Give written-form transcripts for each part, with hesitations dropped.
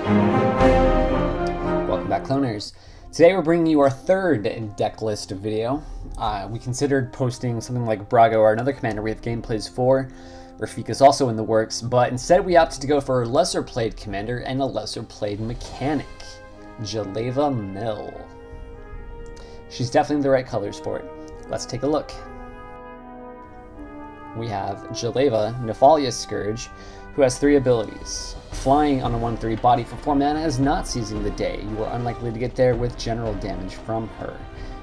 Welcome back, Cloners. Today we're bringing you our third deck list video. We considered posting something like Brago or another commander we have gameplays for. Rafik is also in the works, but instead we opted to go for a lesser played commander and a lesser played mechanic, Jeleva-mill. She's definitely the right colors for it. Let's take a look. We have Jeleva, Nephalia Scourge, who has 3 abilities. Flying on a 1/3 body for 4 mana is not seizing the day. You are unlikely to get there with general damage from her.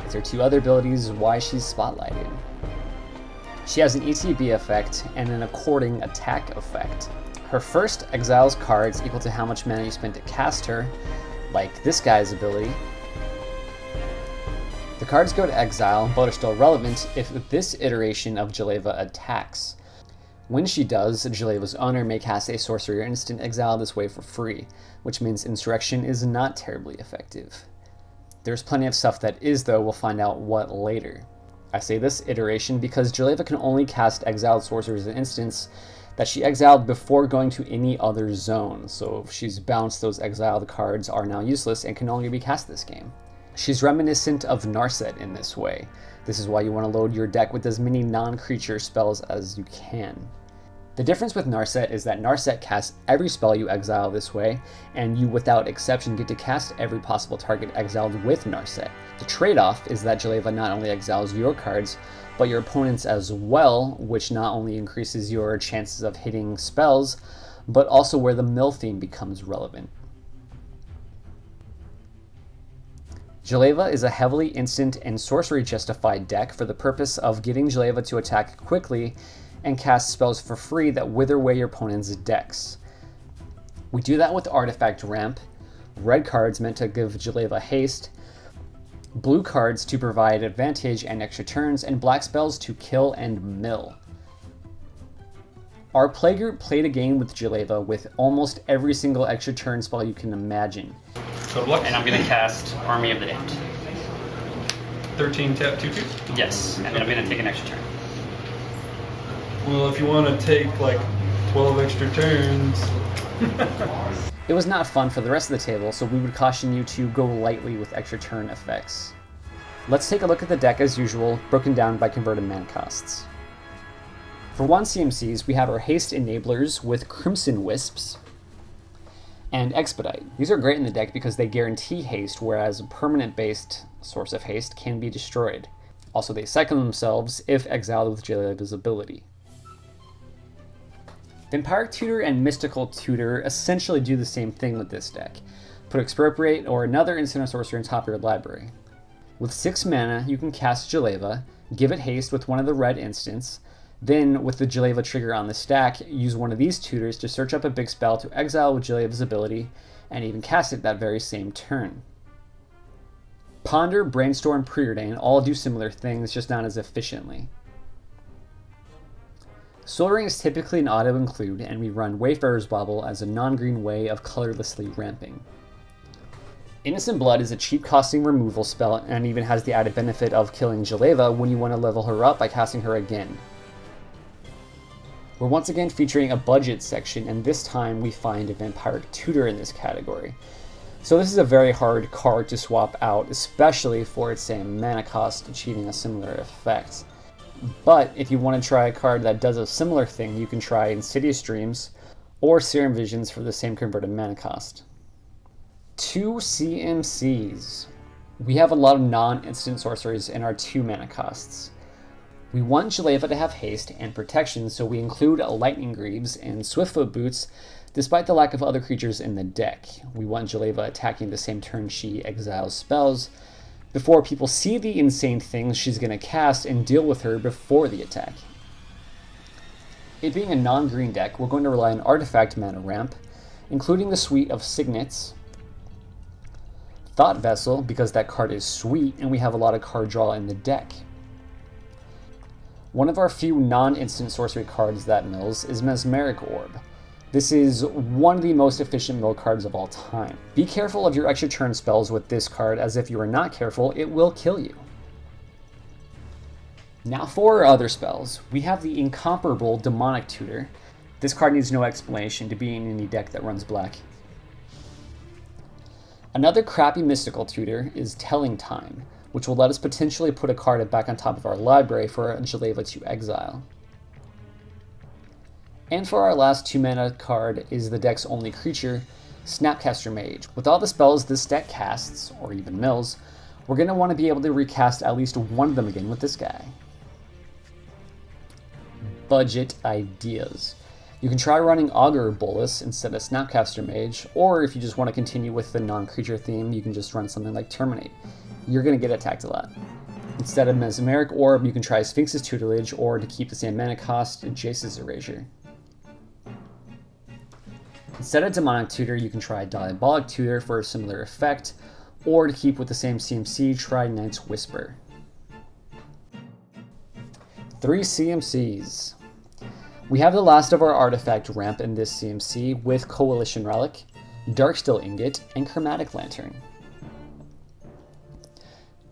It's her 2 other abilities why she's spotlighted. She has an ETB effect and an according attack effect. Her first exiles cards equal to how much mana you spent to cast her, like this guy's ability. The cards go to exile, but are still relevant if this iteration of Jeleva attacks. When she does, Jeleva's owner may cast a sorcery or instant exile this way for free, which means Insurrection is not terribly effective. There's plenty of stuff that is, though. We'll find out what later. I say this iteration because Jeleva can only cast exiled sorceries and instants that she exiled before going to any other zone, so if she's bounced, those exiled cards are now useless and can only be cast this game. She's reminiscent of Narset in this way. This is why you want to load your deck with as many non-creature spells as you can. The difference with Narset is that Narset casts every spell you exile this way, and you without exception get to cast every possible target exiled with Narset. The trade-off is that Jeleva not only exiles your cards, but your opponent's as well, which not only increases your chances of hitting spells, but also where the mill theme becomes relevant. Jeleva is a heavily instant and sorcery justified deck for the purpose of getting Jeleva to attack quickly and cast spells for free that wither away your opponent's decks. We do that with Artifact Ramp, red cards meant to give Jeleva haste, blue cards to provide advantage and extra turns, and black spells to kill and mill. Our playgroup played a game with Jeleva with almost every single extra turn spell you can imagine. And I'm going to cast Army of the Damned. 13 tap 2/2? Yes, and then I'm going to take an extra turn. Well, if you want to take like 12 extra turns. It was not fun for the rest of the table, so we would caution you to go lightly with extra turn effects. Let's take a look at the deck as usual, broken down by converted mana costs. For 1 CMCs, we have our haste enablers with Crimson Wisps and Expedite. These are great in the deck because they guarantee haste, whereas a permanent-based source of haste can be destroyed. Also, they cycle themselves if exiled with Jeleva's ability. Vampiric Tutor and Mystical Tutor essentially do the same thing with this deck. Put Expropriate or another instant or sorcery on top of your library. With 6 mana, you can cast Jeleva, give it haste with one of the red instants, then with the Jeleva trigger on the stack, use one of these tutors to search up a big spell to exile with Jeleva's ability, and even cast it that very same turn. Ponder, Brainstorm, Preordain all do similar things, just not as efficiently. Soul Ring is typically an auto-include, and we run Wayfarer's Wobble as a non-green way of colorlessly ramping. Innocent Blood is a cheap costing removal spell and even has the added benefit of killing Jeleva when you want to level her up by casting her again. We're once again featuring a budget section, and this time we find a Vampiric Tutor in this category. So this is a very hard card to swap out, especially for its same mana cost achieving a similar effect. But if you want to try a card that does a similar thing, you can try Insidious Dreams or Serum Visions for the same converted mana cost. 2 CMCs. We have a lot of non-instant sorceries in our 2 mana costs. We want Jeleva to have haste and protection, so we include Lightning Greaves and Swiftfoot Boots, despite the lack of other creatures in the deck. We want Jeleva attacking the same turn she exiles spells, before people see the insane things she's going to cast and deal with her before the attack. It being a non-green deck, we're going to rely on Artifact Mana Ramp, including the suite of Signets, Thought Vessel, because that card is sweet and we have a lot of card draw in the deck. One of our few non-instant sorcery cards that mills is Mesmeric Orb. This is one of the most efficient mill cards of all time. Be careful of your extra turn spells with this card, as if you are not careful, it will kill you. Now for our other spells, we have the incomparable Demonic Tutor. This card needs no explanation to be in any deck that runs black. Another crappy mystical tutor is Telling Time, which will let us potentially put a card back on top of our library for a Jeleva to exile. And for our last 2-mana card is the deck's only creature, Snapcaster Mage. With all the spells this deck casts, or even mills, we're going to want to be able to recast at least one of them again with this guy. Budget ideas. You can try running Augur Bolus instead of Snapcaster Mage, or if you just want to continue with the non-creature theme, you can just run something like Terminate. You're going to get attacked a lot. Instead of Mesmeric Orb, you can try Sphinx's Tutelage, or to keep the same mana cost, Jace's Erasure. Instead of Demonic Tutor, you can try Diabolic Tutor for a similar effect, or to keep with the same CMC, try Knight's Whisper. 3 CMCs. We have the last of our artifact ramp in this CMC with Coalition Relic, Darksteel Ingot, and Chromatic Lantern.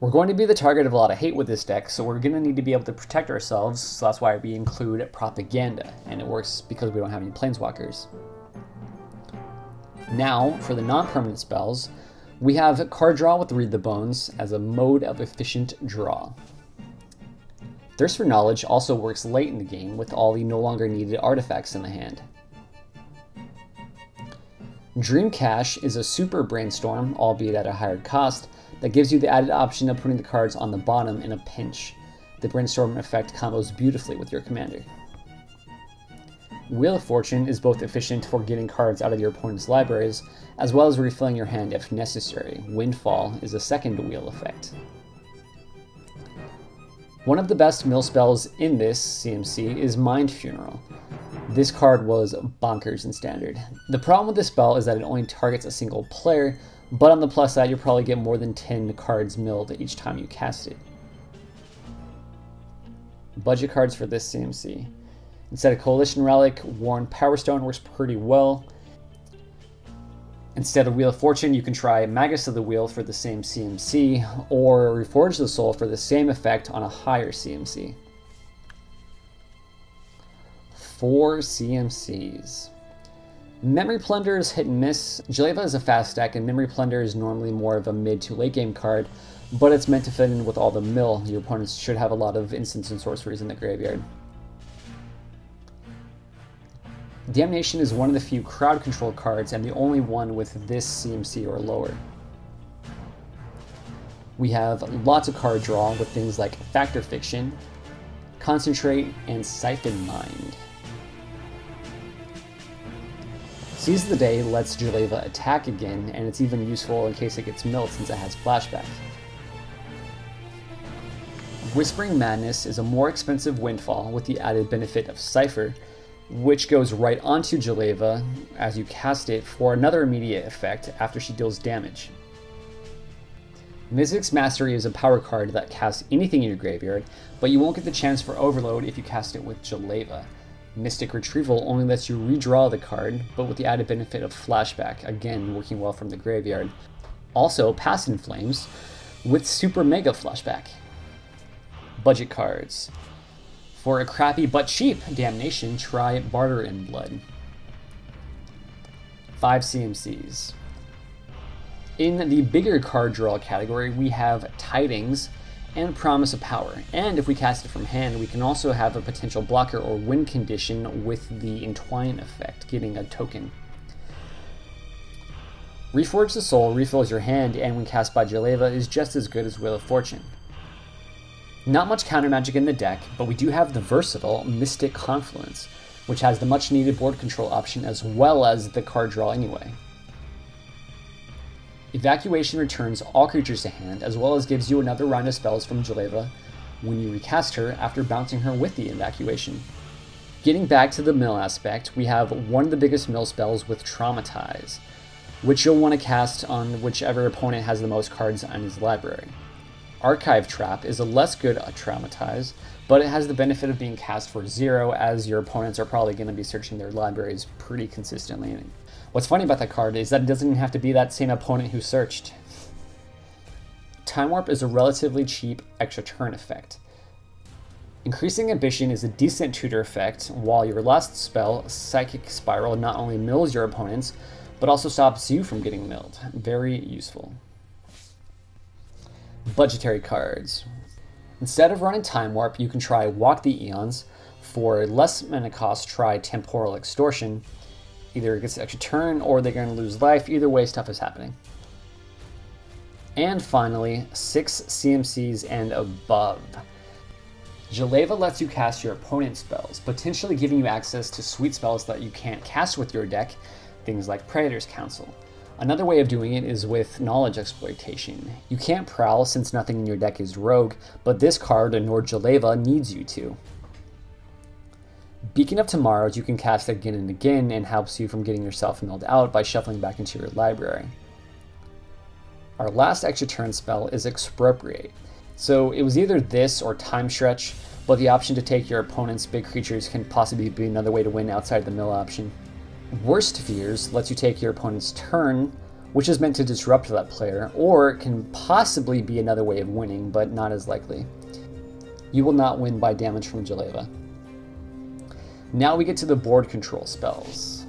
We're going to be the target of a lot of hate with this deck, so we're going to need to be able to protect ourselves, so that's why we include Propaganda, and it works because we don't have any Planeswalkers. Now, for the non-permanent spells, we have Card Draw with Read the Bones as a mode of efficient draw. Thirst for Knowledge also works late in the game with all the no longer needed artifacts in the hand. Dream Cache is a super brainstorm, albeit at a higher cost, that gives you the added option of putting the cards on the bottom in a pinch. The brainstorm effect combos beautifully with your commander. Wheel of Fortune is both efficient for getting cards out of your opponent's libraries, as well as refilling your hand if necessary. Windfall is a second wheel effect. One of the best mill spells in this CMC is Mind Funeral. This card was bonkers in Standard. The problem with this spell is that it only targets a single player, but on the plus side you'll probably get more than 10 cards milled each time you cast it. Budget cards for this CMC. Instead of Coalition Relic, Worn Power Stone works pretty well. Instead of Wheel of Fortune, you can try Magus of the Wheel for the same CMC, or Reforge the Soul for the same effect on a higher CMC. 4 CMCs. Memory Plunder is hit and miss. Jeleva is a fast deck, and Memory Plunder is normally more of a mid to late game card, but it's meant to fit in with all the mill. Your opponents should have a lot of instants and sorceries in the graveyard. Damnation is one of the few crowd control cards and the only one with this CMC or lower. We have lots of card draw with things like Factor Fiction, Concentrate, and Siphon Mind. Seize the Day lets Jeleva attack again, and it's even useful in case it gets milled since it has flashback. Whispering Madness is a more expensive windfall with the added benefit of Cipher, which goes right onto Jeleva as you cast it for another immediate effect after she deals damage. Mystic's Mastery is a power card that casts anything in your graveyard, but you won't get the chance for Overload if you cast it with Jeleva. Mystic Retrieval only lets you redraw the card, but with the added benefit of Flashback, again working well from the graveyard. Also, Past in Flames with Super Mega Flashback. Budget cards. For a crappy but cheap Damnation, try Barter in Blood. 5 CMCs. In the bigger card draw category, we have Tidings and Promise of Power. And if we cast it from hand, we can also have a potential blocker or win condition with the Entwine effect, getting a token. Reforge the Soul refills your hand, and when cast by Jeleva is just as good as Wheel of Fortune. Not much counter magic in the deck, but we do have the versatile Mystic Confluence, which has the much needed board control option as well as the card draw anyway. Evacuation returns all creatures to hand, as well as gives you another round of spells from Jeleva when you recast her after bouncing her with the evacuation. Getting back to the mill aspect, we have one of the biggest mill spells with Traumatize, which you'll want to cast on whichever opponent has the most cards on his library. Archive Trap is a less good Traumatize, but it has the benefit of being cast for 0, as your opponents are probably going to be searching their libraries pretty consistently. What's funny about that card is that it doesn't even have to be that same opponent who searched. Time Warp is a relatively cheap extra turn effect. Increasing Ambition is a decent tutor effect, while your last spell, Psychic Spiral, not only mills your opponents, but also stops you from getting milled. Very useful. Budgetary cards. Instead of running Time Warp, you can try Walk the Eons. For less mana cost, try Temporal Extortion. Either it gets an extra turn or they're going to lose life. Either way, stuff is happening. And finally, 6 CMCs and above. Jeleva lets you cast your opponent's spells, potentially giving you access to sweet spells that you can't cast with your deck, things like Predator's Counsel. Another way of doing it is with Knowledge Exploitation. You can't Prowl since nothing in your deck is Rogue, but this card, nor Jeleva, needs you to. Beacon of Tomorrows you can cast again and again and helps you from getting yourself milled out by shuffling back into your library. Our last extra turn spell is Expropriate. So it was either this or Time Stretch, but the option to take your opponent's big creatures can possibly be another way to win outside the mill option. Worst Fears lets you take your opponent's turn, which is meant to disrupt that player, or it can possibly be another way of winning, but not as likely. You will not win by damage from Jeleva. Now we get to the board control spells.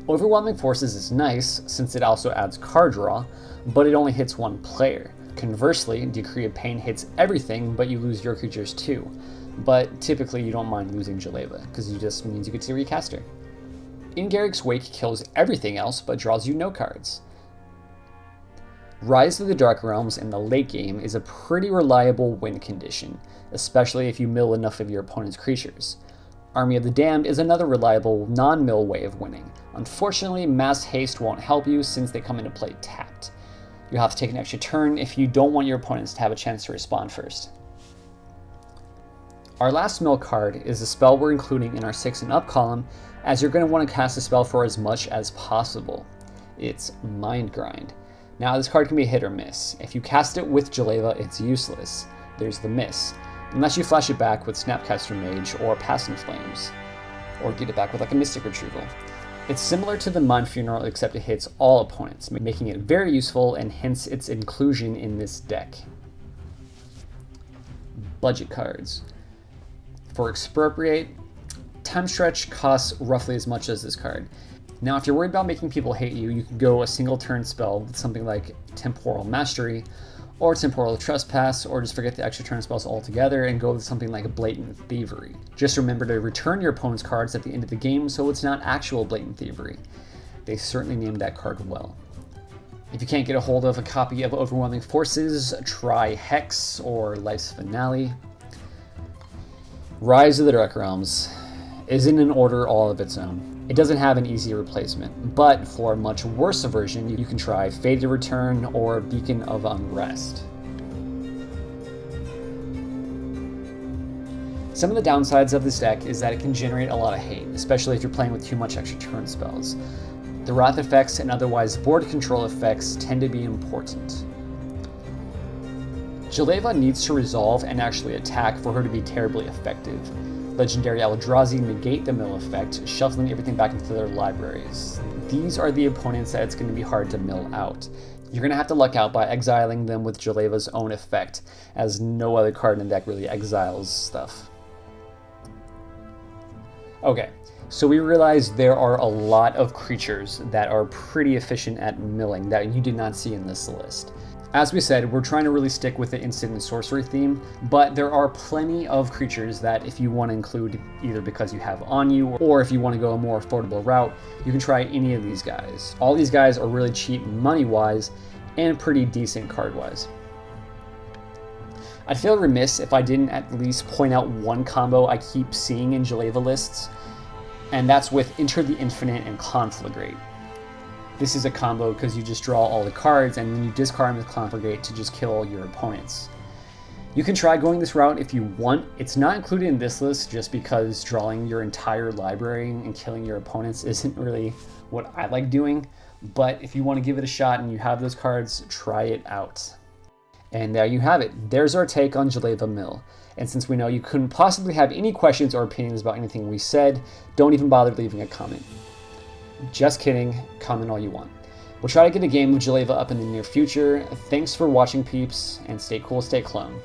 Overwhelming Forces is nice, since it also adds card draw, but it only hits one player. Conversely, Decree of Pain hits everything, but you lose your creatures too. But typically you don't mind losing Jeleva, because it just means you get to recast her. In Garruk's Wake kills everything else, but draws you no cards. Rise of the Dark Realms in the late game is a pretty reliable win condition, especially if you mill enough of your opponent's creatures. Army of the Damned is another reliable non-mill way of winning. Unfortunately, Mass Haste won't help you since they come into play tapped. You'll have to take an extra turn if you don't want your opponents to have a chance to respond first. Our last mill card is a spell we're including in our 6 and up column, as you're going to want to cast a spell for as much as possible. It's Mind Grind. Now this card can be hit or miss. If you cast it with Jeleva, it's useless. There's the miss. Unless you flash it back with Snapcaster Mage or Pass in Flames, or get it back with like a Mystic Retrieval. It's similar to the Mind Funeral except it hits all opponents, making it very useful and hence its inclusion in this deck. Budget cards. For Expropriate, Time Stretch costs roughly as much as this card. Now if you're worried about making people hate you, you can go a single turn spell with something like Temporal Mastery, or Temporal Trespass, or just forget the extra turn spells altogether and go with something like Blatant Thievery. Just remember to return your opponent's cards at the end of the game so it's not actual Blatant Thievery. They certainly named that card well. If you can't get a hold of a copy of Overwhelming Forces, try Hex or Life's Finale. Rise of the Dark Realms is in an order all of its own. It doesn't have an easy replacement, but for a much worse version, you can try Fated Return or Beacon of Unrest. Some of the downsides of this deck is that it can generate a lot of hate, especially if you're playing with too much extra turn spells. The Wrath effects and otherwise board control effects tend to be important. Jeleva needs to resolve and actually attack for her to be terribly effective. Legendary Eldrazi negate the mill effect, shuffling everything back into their libraries. These are the opponents that it's going to be hard to mill out. You're going to have to luck out by exiling them with Jeleva's own effect, as no other card in the deck really exiles stuff. Okay, so we realize there are a lot of creatures that are pretty efficient at milling that you did not see in this list. As we said, we're trying to really stick with the instant and sorcery theme, but there are plenty of creatures that if you want to include either because you have on you or if you want to go a more affordable route, you can try any of these guys. All these guys are really cheap money-wise and pretty decent card-wise. I'd feel remiss if I didn't at least point out one combo I keep seeing in Jeleva lists, and that's with Enter the Infinite and Conflagrate. This is a combo because you just draw all the cards and then you discard them with Conflagrate to just kill your opponents. You can try going this route if you want. It's not included in this list just because drawing your entire library and killing your opponents isn't really what I like doing, but if you want to give it a shot and you have those cards, try it out. And there you have it. There's our take on Jeleva Mill. And since we know you couldn't possibly have any questions or opinions about anything we said, don't even bother leaving a comment. Just kidding, comment all you want. We'll try to get a game of Jeleva up in the near future. Thanks for watching, peeps, and stay cool, stay clone.